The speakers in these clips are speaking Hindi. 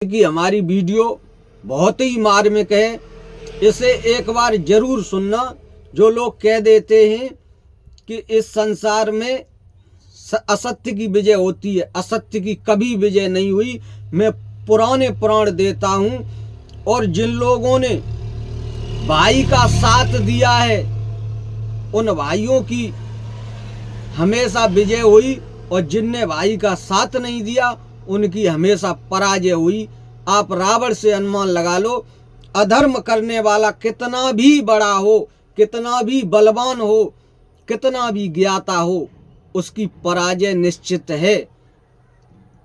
कि हमारी वीडियो बहुत ही मार्मिक है, इसे एक बार जरूर सुनना। जो लोग कह देते हैं कि इस संसार में असत्य की विजय होती है, असत्य की कभी विजय नहीं हुई। मैं पुराने पुराण देता हूं, और जिन लोगों ने भाई का साथ दिया है उन भाइयों की हमेशा विजय हुई, और जिनने भाई का साथ नहीं दिया उनकी हमेशा पराजय हुई। आप रावण से अनुमान लगा लो, अधर्म करने वाला कितना भी बड़ा हो, कितना भी बलवान हो, कितना भी ज्ञाता हो, उसकी पराजय निश्चित है।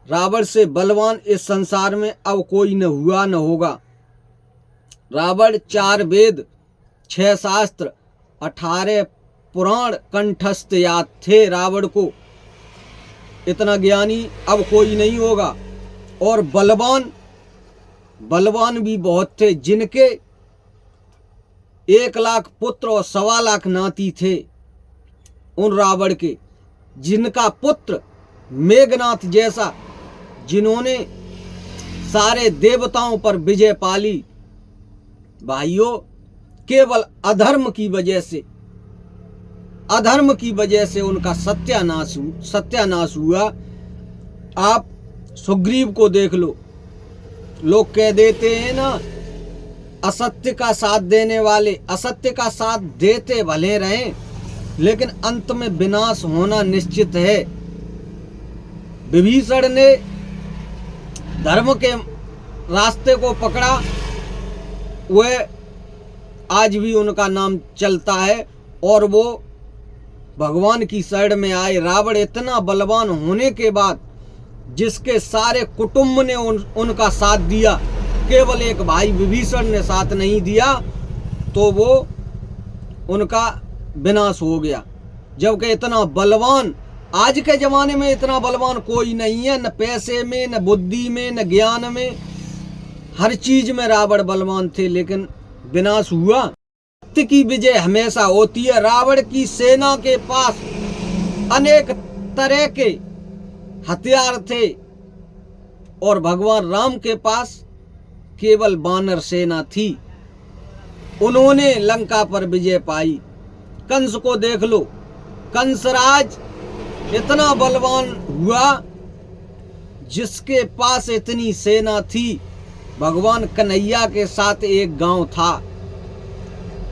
रावण से बलवान इस संसार में अब कोई न हुआ न होगा। रावण 4 वेद, 6 शास्त्र, 18 पुराण कंठस्थ याद थे रावण को। इतना ज्ञानी अब कोई नहीं होगा। और बलवान भी बहुत थे, जिनके 1 लाख पुत्र और 1.25 लाख नाती थे उन रावण के, जिनका पुत्र मेघनाथ जैसा, जिन्होंने सारे देवताओं पर विजय पाली। भाइयों, केवल अधर्म की वजह से उनका सत्यानाश हुआ। आप सुग्रीव को देख लो। लोग कह देते हैं ना, असत्य का साथ देने वाले असत्य का साथ देते भले रहें, लेकिन अंत में विनाश होना निश्चित है। विभीषण ने धर्म के रास्ते को पकड़ा, वह आज भी उनका नाम चलता है, और वो भगवान की शरण में आए। रावण इतना बलवान होने के बाद, जिसके सारे कुटुंब ने उनका साथ दिया, केवल एक भाई विभीषण ने साथ नहीं दिया, तो वो उनका विनाश हो गया। जबकि इतना बलवान आज के जमाने में इतना बलवान कोई नहीं है, न पैसे में, न बुद्धि में, न ज्ञान में, हर चीज में रावण बलवान थे, लेकिन विनाश हुआ। सत्य की विजय हमेशा होती है। रावण की सेना के पास अनेक तरह के हथियार थे, और भगवान राम के पास केवल वानर सेना थी। उन्होंने लंका पर विजय पाई। कंस को देख लो, कंसराज इतना बलवान हुआ, जिसके पास इतनी सेना थी। भगवान कन्हैया के साथ एक गांव था,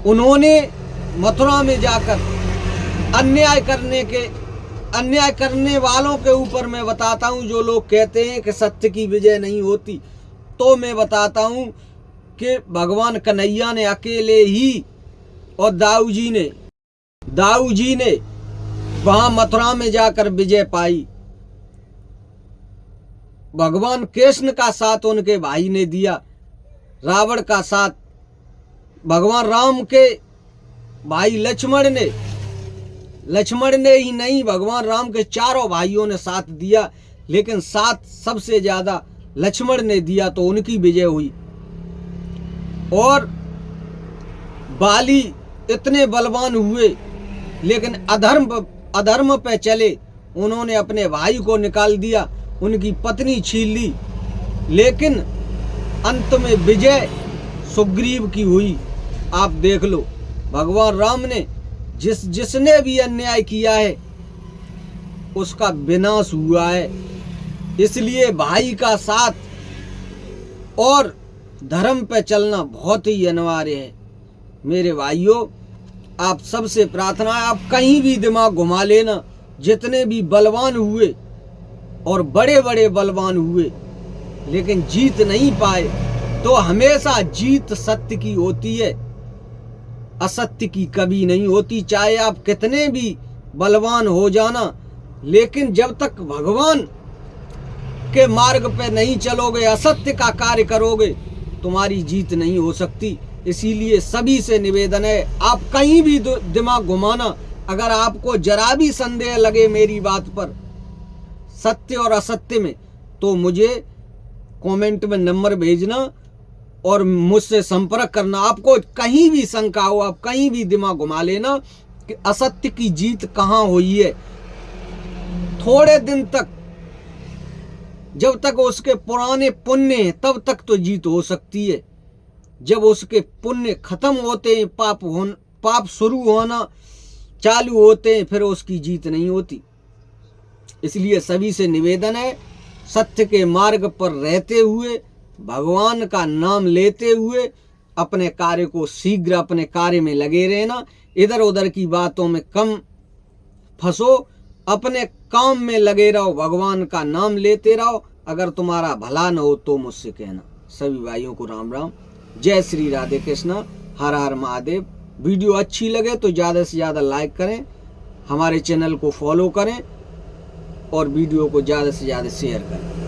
उन्होंने मथुरा में जाकर अन्याय करने वालों के ऊपर मैं बताता हूं। जो लोग कहते हैं कि सत्य की विजय नहीं होती, तो मैं बताता हूं कि भगवान कन्हैया ने अकेले ही, और दाऊ जी ने वहां मथुरा में जाकर विजय पाई। भगवान कृष्ण का साथ उनके भाई ने दिया, रावण का साथ भगवान राम के भाई लक्ष्मण ने ही नहीं, भगवान राम के चारों भाइयों ने साथ दिया, लेकिन साथ सबसे ज्यादा लक्ष्मण ने दिया, तो उनकी विजय हुई। और बाली इतने बलवान हुए, लेकिन अधर्म पे चले, उन्होंने अपने भाई को निकाल दिया, उनकी पत्नी छीन ली, लेकिन अंत में विजय सुग्रीव की हुई। आप देख लो, भगवान राम ने जिसने भी अन्याय किया है उसका विनाश हुआ है। इसलिए भाई का साथ और धर्म पे चलना बहुत ही अनिवार्य है। मेरे भाइयों, आप सबसे प्रार्थना है, आप कहीं भी दिमाग घुमा लेना। जितने भी बलवान हुए और बड़े बड़े बलवान हुए, लेकिन जीत नहीं पाए, तो हमेशा जीत सत्य की होती है, असत्य की कभी नहीं होती। चाहे आप कितने भी बलवान हो जाना, लेकिन जब तक भगवान के मार्ग पे नहीं चलोगे, असत्य का कार्य करोगे, तुम्हारी जीत नहीं हो सकती। इसीलिए सभी से निवेदन है, आप कहीं भी दिमाग घुमाना, अगर आपको जरा भी संदेह लगे मेरी बात पर, सत्य और असत्य में, तो मुझे कमेंट में नंबर भेजना और मुझसे संपर्क करना। आपको कहीं भी शंका हो, आप कहीं भी दिमाग घुमा लेना कि असत्य की जीत कहाँ हुई है। थोड़े दिन तक जब तक उसके पुराने पुण्य हैं तब तक तो जीत हो सकती है। जब उसके पुण्य खत्म होते हैं, पाप शुरू होना चालू होते हैं, फिर उसकी जीत नहीं होती। इसलिए सभी से निवेदन है, सत्य के मार्ग पर रहते हुए, भगवान का नाम लेते हुए अपने कार्य को शीघ्र अपने कार्य में लगे रहना। इधर उधर की बातों में कम फंसो, अपने काम में लगे रहो, भगवान का नाम लेते रहो। अगर तुम्हारा भला न हो तो मुझसे कहना। सभी भाइयों को राम राम, जय श्री राधे कृष्णा, हर हर महादेव। वीडियो अच्छी लगे तो ज़्यादा से ज़्यादा लाइक करें, हमारे चैनल को फॉलो करें और वीडियो को ज़्यादा से ज़्यादा शेयर करें।